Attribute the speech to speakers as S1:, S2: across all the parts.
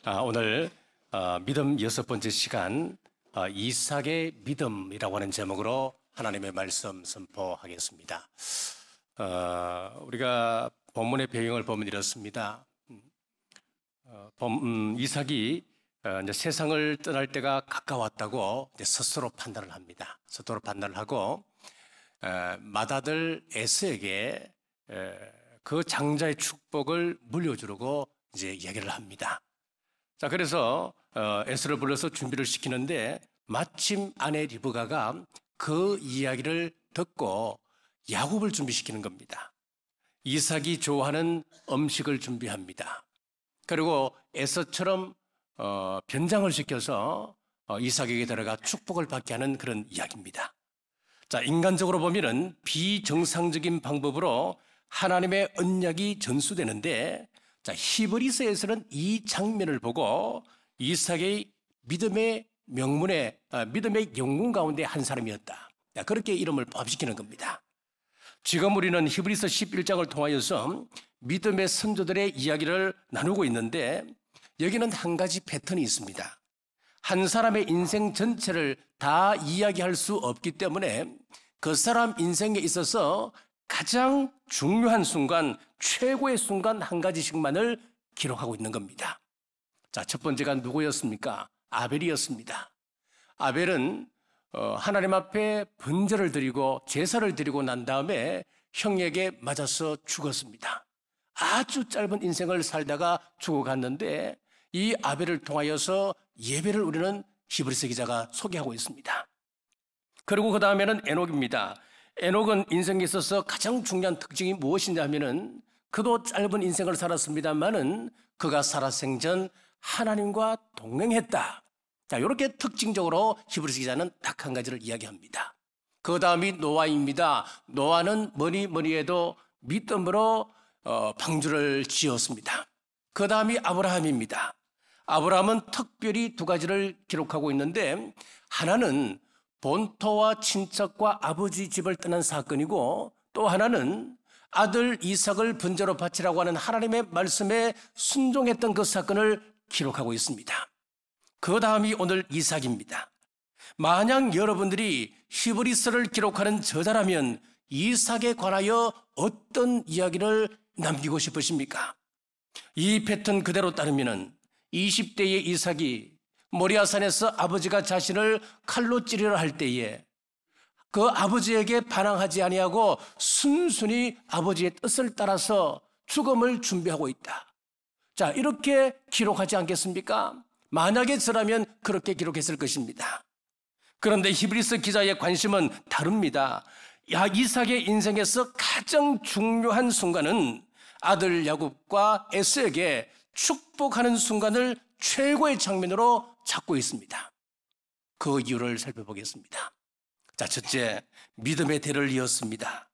S1: 오늘 믿음 6번째 시간 이삭의 믿음이라고 하는 제목으로 하나님의 말씀 선포하겠습니다. 우리가 본문의 배경을 보면 이렇습니다. 이삭이 이제 세상을 떠날 때가 가까웠다고 이제 스스로 판단을 합니다. 스스로 판단을 하고 맏아들 에서에게 그 장자의 축복을 물려주려고 이제 이야기를 합니다. 자, 그래서 에서를 불러서 준비를 시키는데 마침 아내 리브가가 그 이야기를 듣고 야곱을 준비시키는 겁니다. 이삭이 좋아하는 음식을 준비합니다. 그리고 에서처럼 변장을 시켜서 이삭에게 들어가 축복을 받게 하는 그런 이야기입니다. 자, 인간적으로 보면은 비정상적인 방법으로 하나님의 언약이 전수되는데, 자, 히브리서에서는 이 장면을 보고 이삭의 믿음의 명문에 믿음의 영웅 가운데 한 사람이었다, 그렇게 이름을 포함시키는 겁니다. 지금 우리는 히브리서 11장을 통하여서 믿음의 선조들의 이야기를 나누고 있는데, 여기는 한 가지 패턴이 있습니다. 한 사람의 인생 전체를 다 이야기할 수 없기 때문에 그 사람 인생에 있어서 가장 중요한 순간, 최고의 순간 한 가지씩만을 기록하고 있는 겁니다. 자, 첫 번째가 누구였습니까? 아벨이었습니다. 아벨은 하나님 앞에 번제를 드리고 제사를 드리고 난 다음에 형에게 맞아서 죽었습니다. 아주 짧은 인생을 살다가 죽어갔는데 이 아벨을 통하여서 예배를 우리는 히브리서 기자가 소개하고 있습니다. 그리고 그 다음에는 에녹입니다. 에녹은 인생에 있어서 가장 중요한 특징이 무엇이냐 하면은, 그도 짧은 인생을 살았습니다만은 그가 살아생전 하나님과 동행했다. 자, 이렇게 특징적으로 히브리서 기자는 딱 한 가지를 이야기합니다. 그 다음이 노아입니다. 노아는 뭐니 해도 믿음으로 방주를 지었습니다. 그 다음이 아브라함입니다. 아브라함은 특별히 두 가지를 기록하고 있는데, 하나는 본토와 친척과 아버지 집을 떠난 사건이고, 또 하나는 아들 이삭을 번제로 바치라고 하는 하나님의 말씀에 순종했던 그 사건을 기록하고 있습니다. 그 다음이 오늘 이삭입니다. 만약 여러분들이 히브리서를 기록하는 저자라면 이삭에 관하여 어떤 이야기를 남기고 싶으십니까? 이 패턴 그대로 따르면 20대의 이삭이 모리아산에서 아버지가 자신을 칼로 찌르려 할 때에 그 아버지에게 반항하지 아니하고 순순히 아버지의 뜻을 따라서 죽음을 준비하고 있다. 자, 이렇게 기록하지 않겠습니까? 만약에 저라면 그렇게 기록했을 것입니다. 그런데 히브리서 기자의 관심은 다릅니다. 이삭의 인생에서 가장 중요한 순간은 아들 야곱과 에서에게 축복하는 순간을 최고의 장면으로 잡고 있습니다. 그 이유를 살펴보겠습니다. 자, 첫째, 믿음의 대를 이었습니다.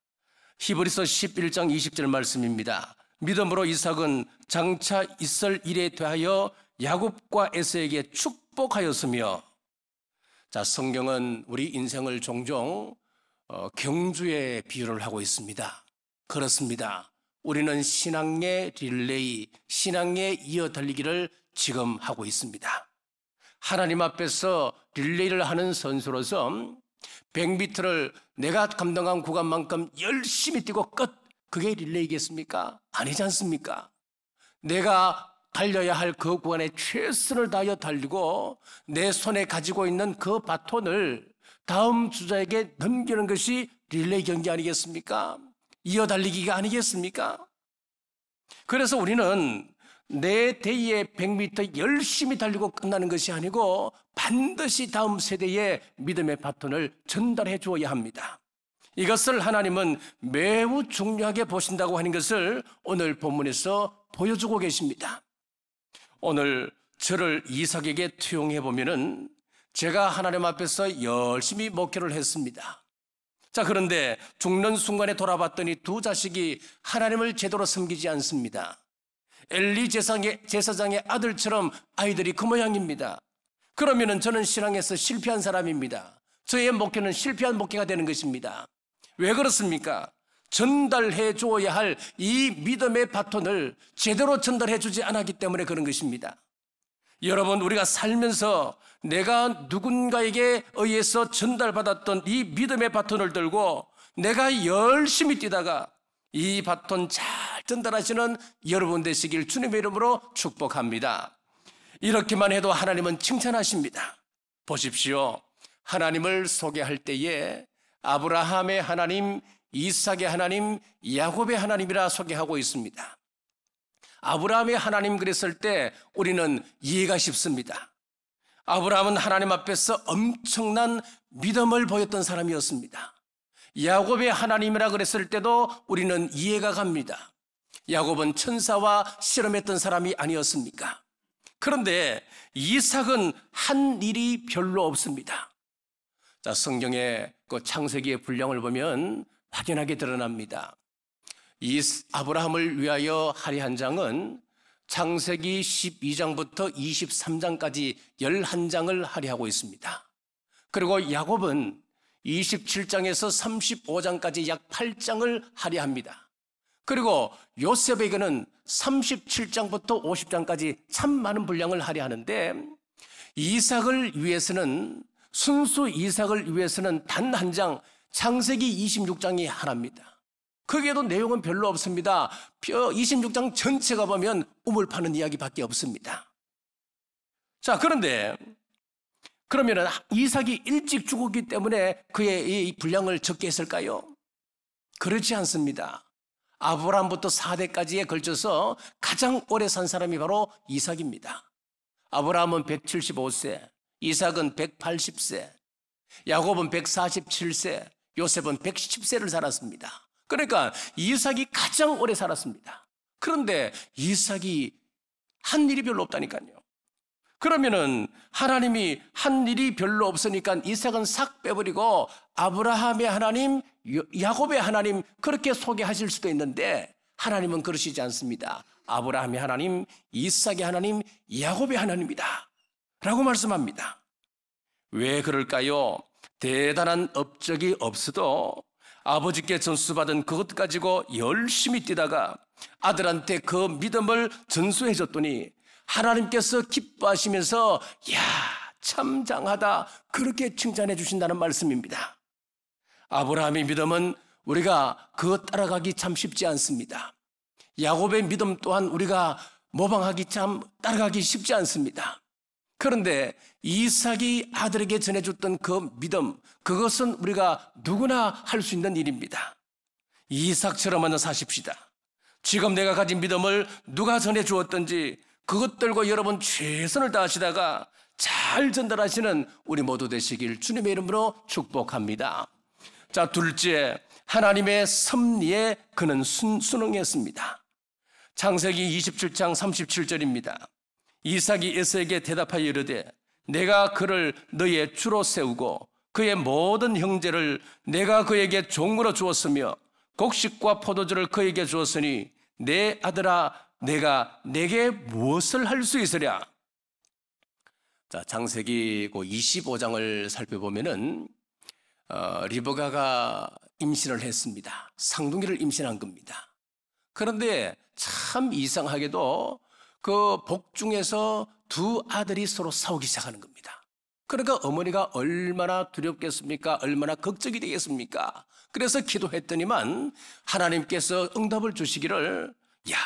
S1: 히브리서 11장 20절 말씀입니다. 믿음으로 이삭은 장차 있을 일에 대하여 야곱과 에서에게 축복하였으며. 자, 성경은 우리 인생을 종종 경주에 비유를 하고 있습니다. 그렇습니다. 우리는 신앙의 릴레이, 신앙의 이어달리기를 지금 하고 있습니다. 하나님 앞에서 릴레이를 하는 선수로서 100m를 내가 감당한 구간만큼 열심히 뛰고 끝, 그게 릴레이겠습니까? 아니지 않습니까? 내가 달려야 할 그 구간에 최선을 다하여 달리고 내 손에 가지고 있는 그 바톤을 다음 주자에게 넘기는 것이 릴레이 경기 아니겠습니까? 이어달리기가 아니겠습니까? 그래서 우리는 내 대의에 100m 열심히 달리고 끝나는 것이 아니고 반드시 다음 세대에 믿음의 바톤을 전달해 주어야 합니다. 이것을 하나님은 매우 중요하게 보신다고 하는 것을 오늘 본문에서 보여주고 계십니다. 오늘 저를 이삭에게 투영해 보면은 제가 하나님 앞에서 열심히 목회를 했습니다. 자, 그런데 죽는 순간에 돌아봤더니 두 자식이 하나님을 제대로 섬기지 않습니다. 엘리 제사장의 아들처럼 아이들이 그 모양입니다. 그러면은 저는 신앙에서 실패한 사람입니다. 저의 목회는 실패한 목회가 되는 것입니다. 왜 그렇습니까? 전달해 주어야 할 이 믿음의 바톤을 제대로 전달해 주지 않았기 때문에 그런 것입니다. 여러분, 우리가 살면서 내가 누군가에게 의해서 전달받았던 이 믿음의 바톤을 들고 내가 열심히 뛰다가 이 바톤 잘 전달하시는 여러분 되시길 주님의 이름으로 축복합니다. 이렇게만 해도 하나님은 칭찬하십니다. 보십시오. 하나님을 소개할 때에 아브라함의 하나님, 이삭의 하나님, 야곱의 하나님이라 소개하고 있습니다. 아브라함의 하나님 그랬을 때 우리는 이해가 쉽습니다. 아브라함은 하나님 앞에서 엄청난 믿음을 보였던 사람이었습니다. 야곱의 하나님이라 그랬을 때도 우리는 이해가 갑니다. 야곱은 천사와 실험했던 사람이 아니었습니까? 그런데 이삭은 한 일이 별로 없습니다. 자, 성경의 그 창세기의 분량을 보면 확연하게 드러납니다. 이 아브라함을 위하여 할애한 장은 창세기 12장부터 23장까지 11장을 할애하고 있습니다. 그리고 야곱은 27장에서 35장까지 약 8장을 할애합니다. 그리고 요셉에게는 37장부터 50장까지 참 많은 분량을 할애하는데 이삭을 위해서는 순수 이삭을 위해서는 단 한 장 창세기 26장이 하나입니다. 거기에도 내용은 별로 없습니다. 26장 전체가 보면 우물 파는 이야기밖에 없습니다. 자, 그런데 그러면 이삭이 일찍 죽었기 때문에 그의 이 분량을 적게 했을까요? 그렇지 않습니다. 아브라함부터 4대까지에 걸쳐서 가장 오래 산 사람이 바로 이삭입니다. 아브라함은 175세, 이삭은 180세, 야곱은 147세, 요셉은 110세를 살았습니다. 그러니까 이삭이 가장 오래 살았습니다. 그런데 이삭이 한 일이 별로 없다니까요. 그러면은 하나님이 한 일이 별로 없으니까 이삭은 싹 빼버리고 아브라함의 하나님, 야곱의 하나님 그렇게 소개하실 수도 있는데 하나님은 그러시지 않습니다. 아브라함의 하나님, 이삭의 하나님, 야곱의 하나님이다 라고 말씀합니다. 왜 그럴까요? 대단한 업적이 없어도 아버지께 전수받은 그것 가지고 열심히 뛰다가 아들한테 그 믿음을 전수해 줬더니 하나님께서 기뻐하시면서 야, 참 장하다 그렇게 칭찬해 주신다는 말씀입니다. 아브라함의 믿음은 우리가 그것 따라가기 참 쉽지 않습니다. 야곱의 믿음 또한 우리가 모방하기 참 따라가기 쉽지 않습니다. 그런데 이삭이 아들에게 전해줬던 그 믿음, 그것은 우리가 누구나 할 수 있는 일입니다. 이삭처럼 사십시다. 지금 내가 가진 믿음을 누가 전해주었든지 그것 들고 여러분 최선을 다하시다가 잘 전달하시는 우리 모두 되시길 주님의 이름으로 축복합니다. 자, 둘째, 하나님의 섭리에 그는 순응했습니다. 창세기 27장 37절입니다. 이삭이 에서에게 대답하여 이르되 내가 그를 너의 주로 세우고 그의 모든 형제를 내가 그에게 종으로 주었으며 곡식과 포도주를 그에게 주었으니 내 아들아 내가 내게 무엇을 할 수 있으랴. 자, 창세기 25장을 살펴보면은 리브가가 임신을 했습니다. 쌍둥이를 임신한 겁니다. 그런데 참 이상하게도 그 복중에서 두 아들이 서로 싸우기 시작하는 겁니다. 그러니까 어머니가 얼마나 두렵겠습니까? 얼마나 걱정이 되겠습니까? 그래서 기도했더니만 하나님께서 응답을 주시기를 야,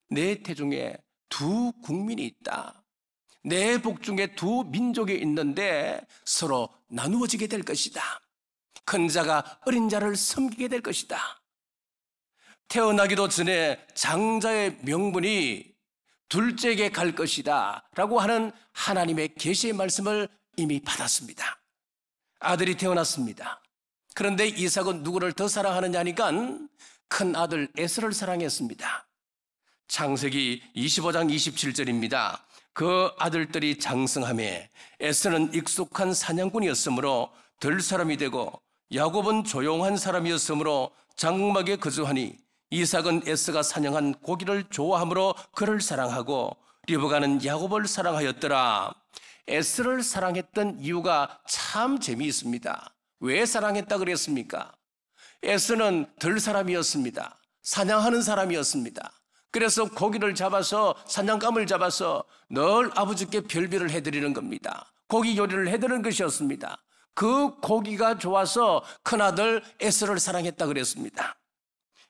S1: 내 태중에 두 국민이 있다. 내 복중에 두 민족이 있는데 서로 나누어지게 될 것이다. 큰 자가 어린 자를 섬기게 될 것이다. 태어나기도 전에 장자의 명분이 둘째에게 갈 것이다 라고 하는 하나님의 계시의 말씀을 이미 받았습니다. 아들이 태어났습니다. 그런데 이삭은 누구를 더 사랑하느냐니까 큰 아들 에서를 사랑했습니다. 창세기 25장 27절입니다. 그 아들들이 장성하매 에서는 익숙한 사냥꾼이었으므로 들 사람이 되고 야곱은 조용한 사람이었으므로 장막에 거주하니 이삭은 에서가 사냥한 고기를 좋아하므로 그를 사랑하고 리브가는 야곱을 사랑하였더라. 에서를 사랑했던 이유가 참 재미있습니다. 왜 사랑했다 그랬습니까? 에서는 들 사람이었습니다. 사냥하는 사람이었습니다. 그래서 고기를 잡아서 사냥감을 잡아서 늘 아버지께 별별을 해드리는 겁니다. 고기 요리를 해드리는 것이었습니다. 그 고기가 좋아서 큰아들 에서를 사랑했다 그랬습니다.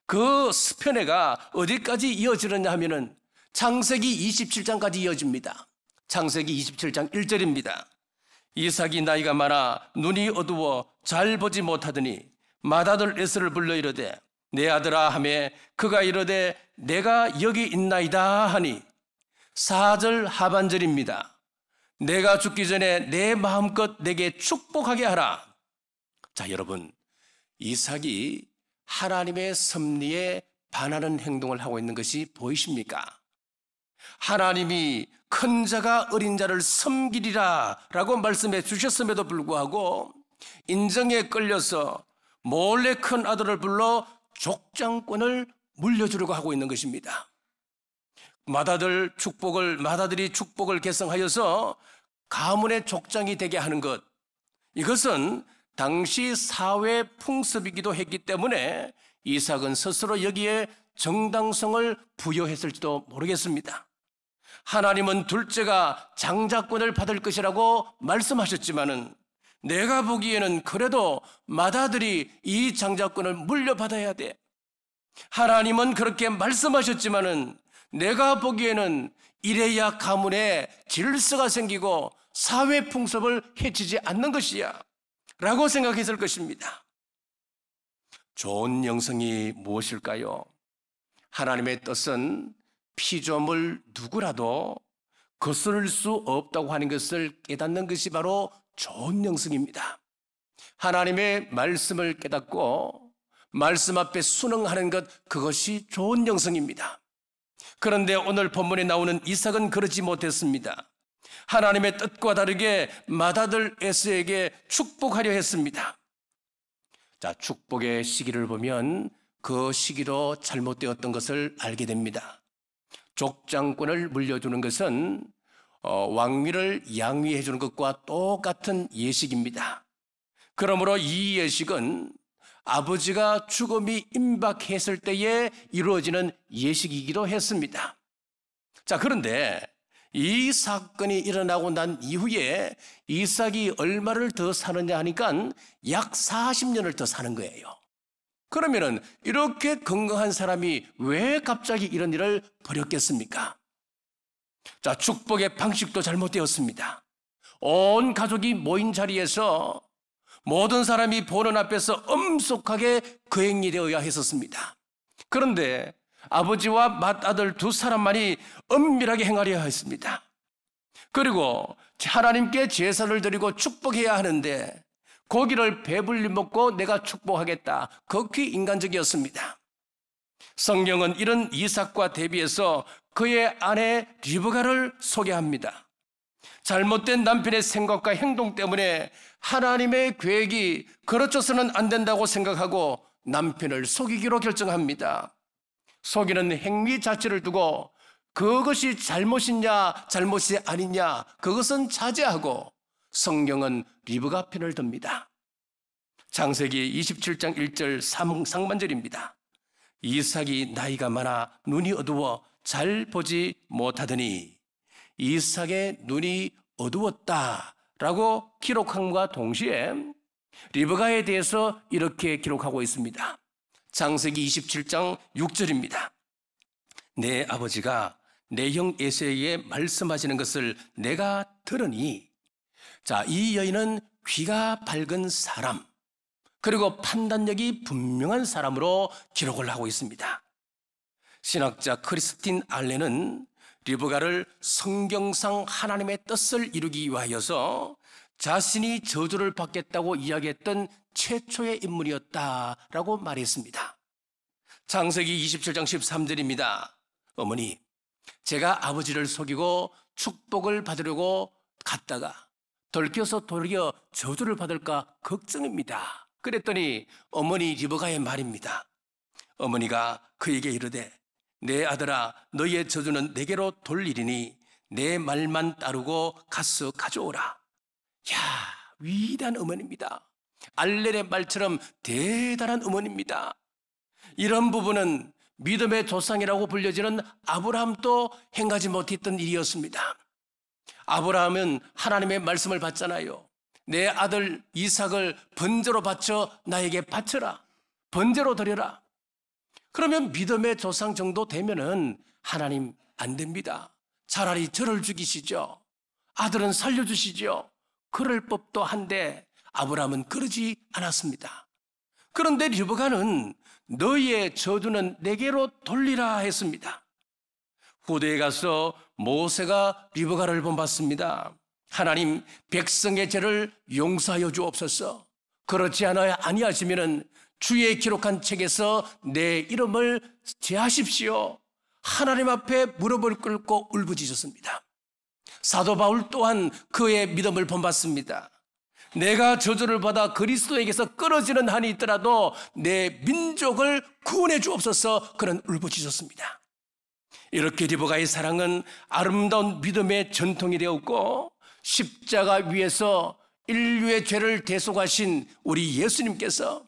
S1: 그 스편회가 어디까지 이어지느냐 하면은 창세기 27장까지 이어집니다. 창세기 27장 1절입니다. 이삭이 나이가 많아 눈이 어두워 잘 보지 못하더니 맏아들 에서를 불러 이르되 내 아들아 하매 그가 이르되 내가 여기 있나이다 하니 4절 하반절입니다. 내가 죽기 전에 내 마음껏 내게 축복하게 하라. 자, 여러분, 이삭이 하나님의 섭리에 반하는 행동을 하고 있는 것이 보이십니까? 하나님이 큰 자가 어린 자를 섬기리라 라고 말씀해 주셨음에도 불구하고 인정에 끌려서 몰래 큰 아들을 불러 족장권을 물려주려고 하고 있는 것입니다. 맏아들이 축복을 계승하여서 가문의 족장이 되게 하는 것, 이것은 당시 사회 풍습이기도 했기 때문에 이삭은 스스로 여기에 정당성을 부여했을지도 모르겠습니다. 하나님은 둘째가 장자권을 받을 것이라고 말씀하셨지만은 내가 보기에는 그래도 맏아들이 이 장자권을 물려받아야 돼. 하나님은 그렇게 말씀하셨지만은 내가 보기에는 이래야 가문에 질서가 생기고 사회 풍습을 해치지 않는 것이야 라고 생각했을 것입니다. 좋은 영성이 무엇일까요? 하나님의 뜻은 피조물 누구라도 거스를 수 없다고 하는 것을 깨닫는 것이 바로 좋은 영성입니다. 하나님의 말씀을 깨닫고 말씀 앞에 순응하는 것, 그것이 좋은 영성입니다. 그런데 오늘 본문에 나오는 이삭은 그러지 못했습니다. 하나님의 뜻과 다르게 맏아들 에서에게 축복하려 했습니다. 자, 축복의 시기를 보면 그 시기로 잘못되었던 것을 알게 됩니다. 족장권을 물려주는 것은 왕위를 양위해 주는 것과 똑같은 예식입니다. 그러므로 이 예식은 아버지가 죽음이 임박했을 때에 이루어지는 예식이기도 했습니다. 자, 그런데 이 사건이 일어나고 난 이후에 이삭이 얼마를 더 사느냐 하니까 약 40년을 더 사는 거예요. 그러면은 이렇게 건강한 사람이 왜 갑자기 이런 일을 벌였겠습니까? 자, 축복의 방식도 잘못되었습니다. 온 가족이 모인 자리에서 모든 사람이 보는 앞에서 엄숙하게 거행이 되어야 했었습니다. 그런데 아버지와 맏아들 두 사람만이 은밀하게 행하려 했습니다. 그리고 하나님께 제사를 드리고 축복해야 하는데 고기를 배불리 먹고 내가 축복하겠다. 극히 인간적이었습니다. 성경은 이런 이삭과 대비해서 그의 아내 리브가를 소개합니다. 잘못된 남편의 생각과 행동 때문에 하나님의 계획이 그렇져서는 안 된다고 생각하고 남편을 속이기로 결정합니다. 속이는 행위 자체를 두고 그것이 잘못이냐 잘못이 아니냐 그것은 자제하고 성경은 리브가 편을 듭니다. 창세기 27장 1절 상반절입니다. 이삭이 나이가 많아 눈이 어두워 잘 보지 못하더니 이삭의 눈이 어두웠다라고 기록함과 동시에 리브가에 대해서 이렇게 기록하고 있습니다. 창세기 27장 6절입니다. 내 아버지가 내 형 에서에게 말씀하시는 것을 내가 들으니, 자, 이 여인은 귀가 밝은 사람 그리고 판단력이 분명한 사람으로 기록을 하고 있습니다. 신학자 크리스틴 알렌은 리브가를 성경상 하나님의 뜻을 이루기 위하여서 자신이 저주를 받겠다고 이야기했던 최초의 인물이었다라고 말했습니다. 창세기 27장 13절입니다. 어머니, 제가 아버지를 속이고 축복을 받으려고 갔다가 돌켜서 도리어 저주를 받을까 걱정입니다. 그랬더니 어머니 리브가의 말입니다. 어머니가 그에게 이르되 내 아들아, 너의 저주는 내게로 돌리리니 내 말만 따르고 가서 가져오라. 야, 위대한 어머니입니다. 알렌의 말처럼 대단한 어머니입니다. 이런 부분은 믿음의 조상이라고 불려지는 아브라함도 행하지 못했던 일이었습니다. 아브라함은 하나님의 말씀을 받잖아요. 내 아들 이삭을 번제로 바쳐 나에게 바쳐라. 번제로 드려라. 그러면 믿음의 조상 정도 되면은 하나님 안 됩니다. 차라리 저를 죽이시죠. 아들은 살려주시죠. 그럴 법도 한데 아브라함은 그러지 않았습니다. 그런데 르브가는 너희의 저주는 내게로 돌리라 했습니다. 후대에 가서 모세가 르브가를 본받습니다. 하나님, 백성의 죄를 용서하여 주옵소서. 그렇지 아니하시면은 주의 기록한 책에서 내 이름을 제하십시오. 하나님 앞에 무릎을 꿇고 울부짖었습니다. 사도 바울 또한 그의 믿음을 본받습니다. 내가 저주를 받아 그리스도에게서 끊어지는 한이 있더라도 내 민족을 구원해 주옵소서. 그런 울부짖었습니다. 이렇게 르브가의 사랑은 아름다운 믿음의 전통이 되었고, 십자가 위에서 인류의 죄를 대속하신 우리 예수님께서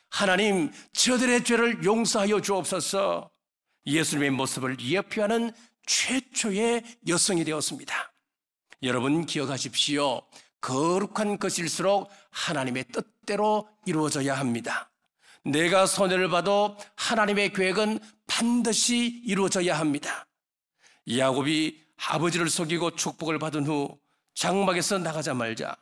S1: 하나님, 저들의 죄를 용서하여 주옵소서. 예수님의 모습을 예표하는 최초의 여성이 되었습니다. 여러분 기억하십시오. 거룩한 것일수록 하나님의 뜻대로 이루어져야 합니다. 내가 손해를 봐도 하나님의 계획은 반드시 이루어져야 합니다. 야곱이 아버지를 속이고 축복을 받은 후 장막에서 나가자마자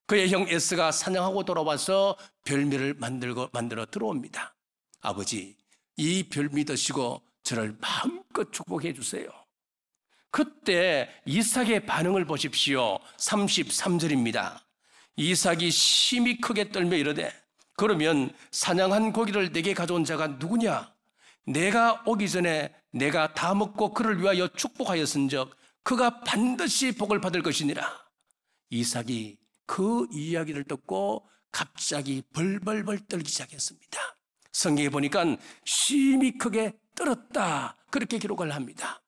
S1: 그의 형 에스가 사냥하고 돌아와서 별미를 만들어 들어옵니다. 아버지, 이 별미 드시고 저를 마음껏 축복해 주세요. 그때 이삭의 반응을 보십시오. 33절입니다. 이삭이 심히 크게 떨며 이르되, 그러면 사냥한 고기를 내게 가져온 자가 누구냐? 내가 오기 전에 내가 다 먹고 그를 위하여 축복하였은즉 그가 반드시 복을 받을 것이니라. 이삭이 그 이야기를 듣고 갑자기 벌벌벌 떨기 시작했습니다. 성경에 보니까 심히 크게 떨었다, 그렇게 기록을 합니다.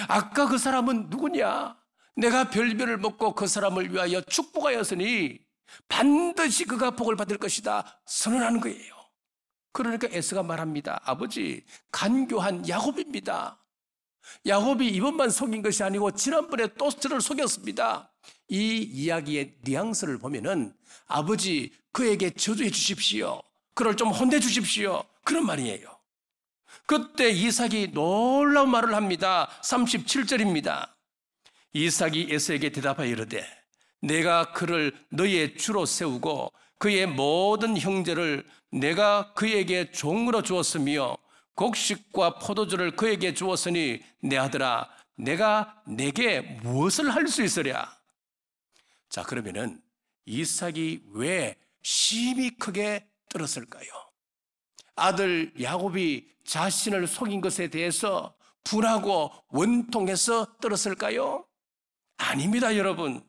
S1: 아까 그 사람은 누구냐? 내가 별별을 먹고 그 사람을 위하여 축복하였으니 반드시 그가 복을 받을 것이다 선언하는 거예요. 그러니까 에스가 말합니다. 아버지, 간교한 야곱입니다. 야곱이 이번만 속인 것이 아니고 지난번에 또 저를 속였습니다. 이 이야기의 뉘앙스를 보면은 아버지, 그에게 저주해 주십시오. 그를 좀 혼내 주십시오. 그런 말이에요. 그때 이삭이 놀라운 말을 합니다. 37절입니다. 이삭이 에서에게 대답하여 이르되, 내가 그를 너희의 주로 세우고 그의 모든 형제를 내가 그에게 종으로 주었으며 곡식과 포도주를 그에게 주었으니 내 아들아, 내가 내게 무엇을 할 수 있으랴? 자, 그러면은 이삭이 왜 심히 크게 떨었을까요? 아들 야곱이 자신을 속인 것에 대해서 분하고 원통해서 떨었을까요? 아닙니다, 여러분.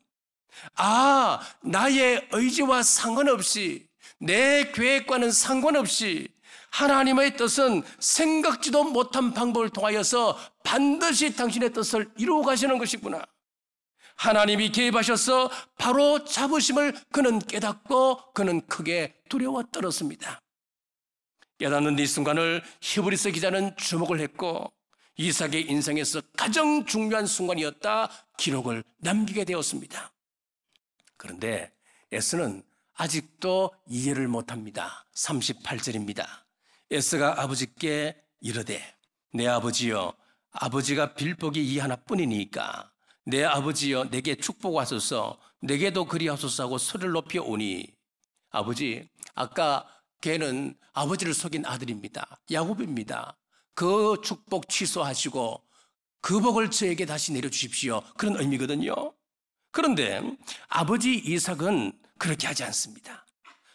S1: 나의 의지와 상관없이, 내 계획과는 상관없이 하나님의 뜻은 생각지도 못한 방법을 통하여서 반드시 당신의 뜻을 이루어 가시는 것이구나. 하나님이 개입하셔서 바로 잡으심을 그는 깨닫고 그는 크게 두려워 떨었습니다. 깨닫는 이 순간을 히브리서 기자는 주목을 했고 이삭의 인생에서 가장 중요한 순간이었다 기록을 남기게 되었습니다. 그런데 에스는 아직도 이해를 못합니다. 38절입니다. 에스가 아버지께 이르되, 내 아버지여, 아버지가 빌복이 이 하나뿐이니까 내 아버지여 내게 축복하소서, 내게도 그리하소서 하고 소리를 높여 오니, 아버지, 아까 걔는 아버지를 속인 아들입니다. 야곱입니다. 그 축복 취소하시고 그 복을 저에게 다시 내려주십시오. 그런 의미거든요. 그런데 아버지 이삭은 그렇게 하지 않습니다.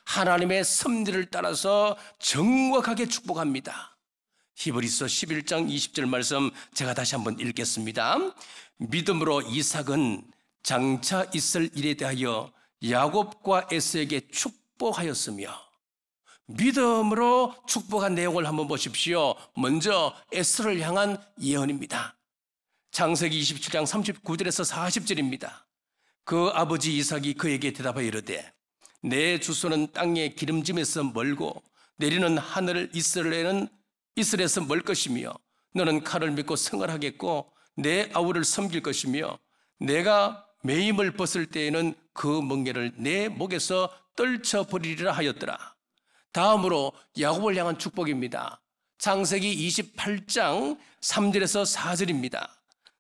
S1: 하나님의 섭리를 따라서 정확하게 축복합니다. 히브리서 11장 20절 말씀 제가 다시 한번 읽겠습니다. 믿음으로 이삭은 장차 있을 일에 대하여 야곱과 에서에게 축복하였으며, 믿음으로 축복한 내용을 한번 보십시오. 먼저 에스를 향한 예언입니다. 창세기 27장 39절에서 40절입니다. 그 아버지 이삭이 그에게 대답하여 이르되, 내 주소는 땅의 기름짐에서 멀고 내리는 하늘 이스라엘은 이스라엘에서 멀 것이며 너는 칼을 믿고 생활하겠고 내 아우를 섬길 것이며 내가 매임을 벗을 때에는 그 멍에를 내 목에서 떨쳐버리리라 하였더라. 다음으로 야곱을 향한 축복입니다. 창세기 28장 3절에서 4절입니다.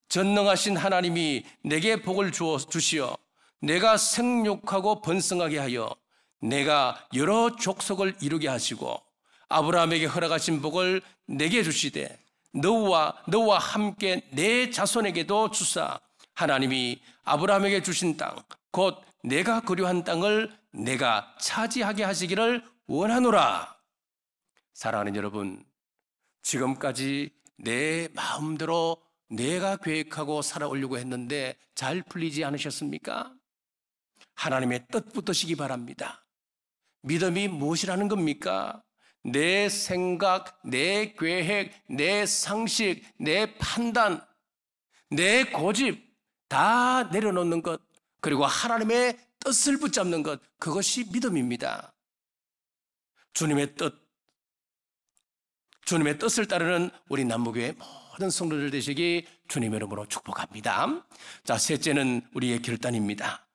S1: 전능하신 하나님이 내게 복을 주시어 내가 생육하고 번성하게 하여 내가 여러 족속을 이루게 하시고 아브라함에게 허락하신 복을 내게 주시되 너와 함께 내 자손에게도 주사 하나님이 아브라함에게 주신 땅 곧 내가 거류한 땅을 내가 차지하게 하시기를 원하노라. 사랑하는 여러분, 지금까지 내 마음대로 내가 계획하고 살아오려고 했는데 잘 풀리지 않으셨습니까? 하나님의 뜻 붙드시기 바랍니다. 믿음이 무엇이라는 겁니까? 내 생각, 내 계획, 내 상식, 내 판단, 내 고집 다 내려놓는 것, 그리고 하나님의 뜻을 붙잡는 것, 그것이 믿음입니다. 주님의 뜻을 따르는 우리 남무교회 모든 성도들 되시기 주님의 이름으로 축복합니다. 자, 셋째는 우리의 결단입니다.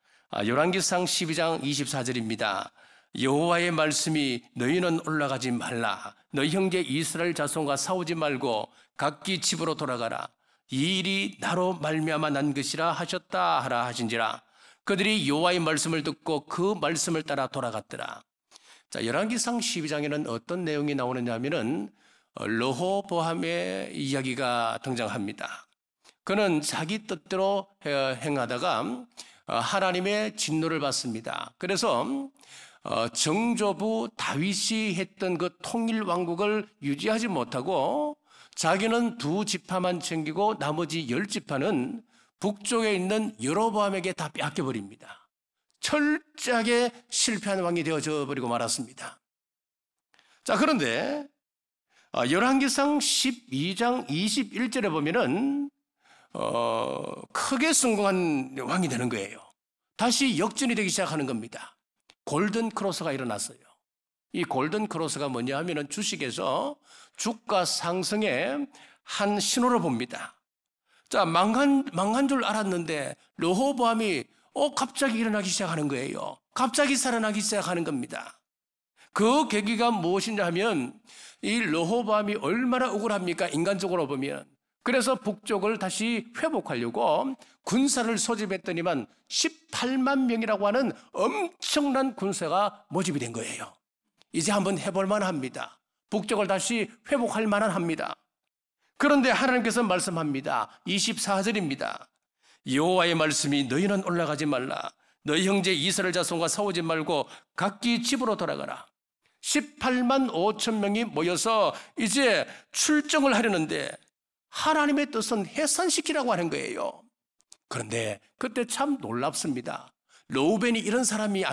S1: 열왕기상 12장 24절입니다. 여호와의 말씀이 너희는 올라가지 말라. 너희 형제 이스라엘 자손과 싸우지 말고 각기 집으로 돌아가라. 이 일이 나로 말미암아 난 것이라 하셨다 하라 하신지라. 그들이 여호와의 말씀을 듣고 그 말씀을 따라 돌아갔더라. 자, 열왕기상 12장에는 어떤 내용이 나오느냐 하면은 르호보암의 이야기가 등장합니다. 그는 자기 뜻대로 행하다가 하나님의 진노를 받습니다. 그래서 정조부 다윗이 했던 그 통일 왕국을 유지하지 못하고 자기는 2지파만 챙기고 나머지 10지파는 북쪽에 있는 여로보암에게 다 뺏겨버립니다. 철저하게 실패한 왕이 되어져 버리고 말았습니다. 자, 그런데 열왕기상 12장 21절에 보면은 크게 성공한 왕이 되는 거예요. 다시 역전이 되기 시작하는 겁니다. 골든 크로스가 일어났어요. 이 골든 크로스가 뭐냐 하면은 주식에서 주가 상승의 한 신호를 봅니다. 자, 망한 줄 알았는데 르호보암이 갑자기 일어나기 시작하는 거예요. 갑자기 살아나기 시작하는 겁니다. 그 계기가 무엇이냐 하면 이 르호보암이 얼마나 억울합니까? 인간적으로 보면. 그래서 북쪽을 다시 회복하려고 군사를 소집했더니만 18만 명이라고 하는 엄청난 군사가 모집이 된 거예요. 이제 한번 해볼 만합니다. 북쪽을 다시 회복할 만합니다. 그런데 하나님께서 말씀합니다. 24절입니다. 여호와의 말씀이 너희는 올라가지 말라. 너희 형제 이스라엘 자손과 싸우지 말고 각기 집으로 돌아가라. 18만 5천 명이 모여서 이제 출정을 하려는데 하나님의 뜻은 해산시키라고 하는 거예요. 그런데 그때 참 놀랍습니다. 르우벤이 이런 사람이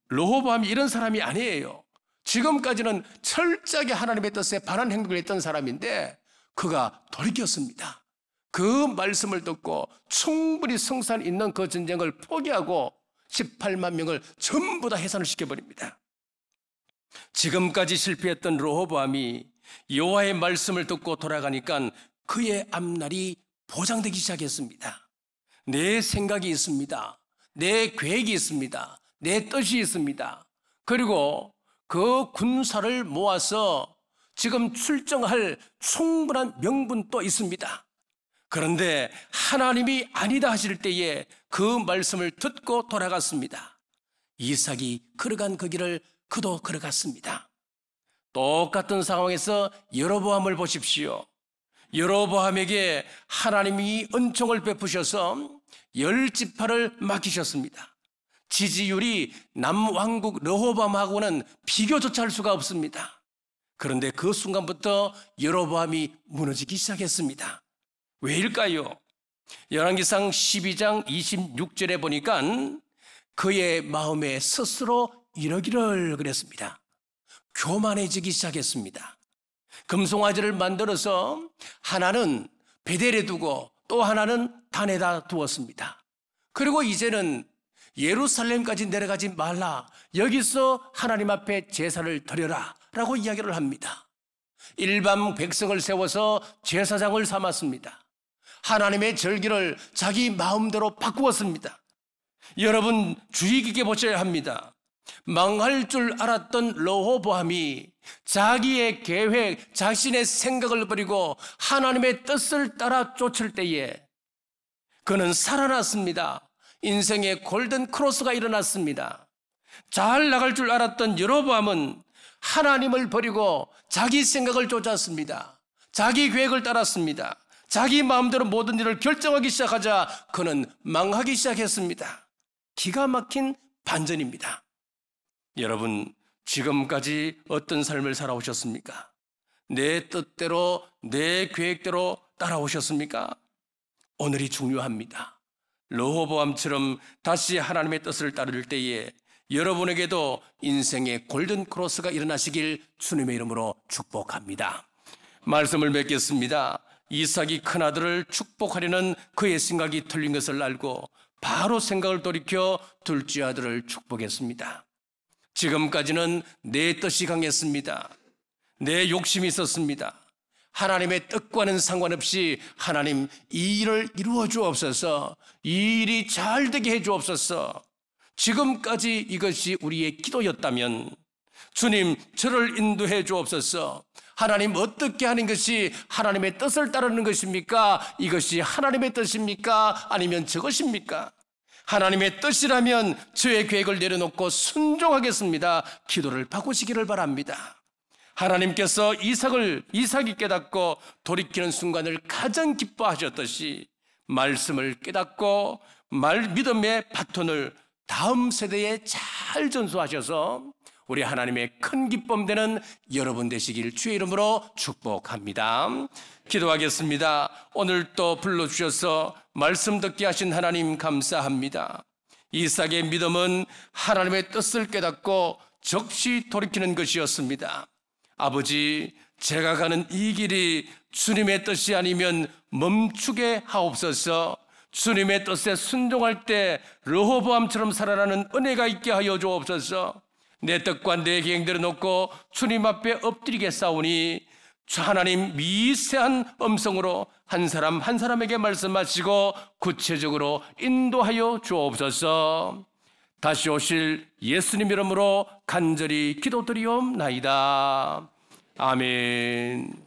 S1: 르호보암이 이런 사람이 아니에요. 지금까지는 철저하게 하나님의 뜻에 반한 행동을 했던 사람인데 그가 돌이켰습니다. 그 말씀을 듣고 충분히 성산 있는 그 전쟁을 포기하고 18만 명을 전부 다 해산을 시켜버립니다. 지금까지 실패했던 르호보암이 여호와의 말씀을 듣고 돌아가니까 그의 앞날이 보장되기 시작했습니다. 내 생각이 있습니다. 내 계획이 있습니다. 내 뜻이 있습니다. 그리고 그 군사를 모아서 지금 출정할 충분한 명분도 있습니다. 그런데 하나님이 아니다 하실 때에 그 말씀을 듣고 돌아갔습니다. 이삭이 걸어간 그 길을 그도 걸어갔습니다. 똑같은 상황에서 여로보암을 보십시오. 여로보암에게 하나님이 은총을 베푸셔서 10지파를 맡기셨습니다. 지지율이 남왕국 르호보암하고는 비교조차 할 수가 없습니다. 그런데 그 순간부터 여로보암이 무너지기 시작했습니다. 왜일까요? 열왕기상 12장 26절에 보니까 그의 마음에 스스로 이러기를 그랬습니다. 교만해지기 시작했습니다. 금송아지를 만들어서 하나는 베델에 두고 또 하나는 단에다 두었습니다. 그리고 이제는 예루살렘까지 내려가지 말라. 여기서 하나님 앞에 제사를 드려라 라고 이야기를 합니다. 일반 백성을 세워서 제사장을 삼았습니다. 하나님의 절기를 자기 마음대로 바꾸었습니다. 여러분 주의 깊게 보셔야 합니다. 망할 줄 알았던 르호보암이 자기의 계획, 자신의 생각을 버리고 하나님의 뜻을 따라 쫓을 때에 그는 살아났습니다. 인생의 골든 크로스가 일어났습니다. 잘 나갈 줄 알았던 여로보암은 하나님을 버리고 자기 생각을 쫓았습니다. 자기 계획을 따랐습니다. 자기 마음대로 모든 일을 결정하기 시작하자 그는 망하기 시작했습니다. 기가 막힌 반전입니다. 여러분 지금까지 어떤 삶을 살아오셨습니까? 내 뜻대로 내 계획대로 따라오셨습니까? 오늘이 중요합니다. 르호보암처럼 다시 하나님의 뜻을 따를 때에 여러분에게도 인생의 골든 크로스가 일어나시길 주님의 이름으로 축복합니다. 말씀을 맺겠습니다. 이삭이 큰아들을 축복하려는 그의 생각이 틀린 것을 알고 바로 생각을 돌이켜 둘째 아들을 축복했습니다. 지금까지는 내 뜻이 강했습니다. 내 욕심이 있었습니다. 하나님의 뜻과는 상관없이 하나님 이 일을 이루어 주옵소서, 이 일이 잘 되게 해 주옵소서. 지금까지 이것이 우리의 기도였다면 주님 저를 인도해 주옵소서. 하나님 어떻게 하는 것이 하나님의 뜻을 따르는 것입니까? 이것이 하나님의 뜻입니까? 아니면 저것입니까? 하나님의 뜻이라면 저의 계획을 내려놓고 순종하겠습니다. 기도를 바꾸시기를 바랍니다. 하나님께서 이삭이 깨닫고 돌이키는 순간을 가장 기뻐하셨듯이 말씀을 깨닫고 믿음의 바톤을 다음 세대에 잘 전수하셔서 우리 하나님의 큰 기쁨 되는 여러분 되시길 주의 이름으로 축복합니다. 기도하겠습니다. 오늘 또 불러주셔서 말씀 듣게 하신 하나님 감사합니다. 이삭의 믿음은 하나님의 뜻을 깨닫고 적시 돌이키는 것이었습니다. 아버지, 제가 가는 이 길이 주님의 뜻이 아니면 멈추게 하옵소서. 주님의 뜻에 순종할 때 르호보암처럼 살아나는 은혜가 있게 하여 주옵소서. 내 뜻과 내 계획대로 놓고 주님 앞에 엎드리겠사오니 하나님 미세한 음성으로 한 사람 한 사람에게 말씀하시고 구체적으로 인도하여 주옵소서. 다시 오실 예수님 이름으로 간절히 기도드리옵나이다. 아멘.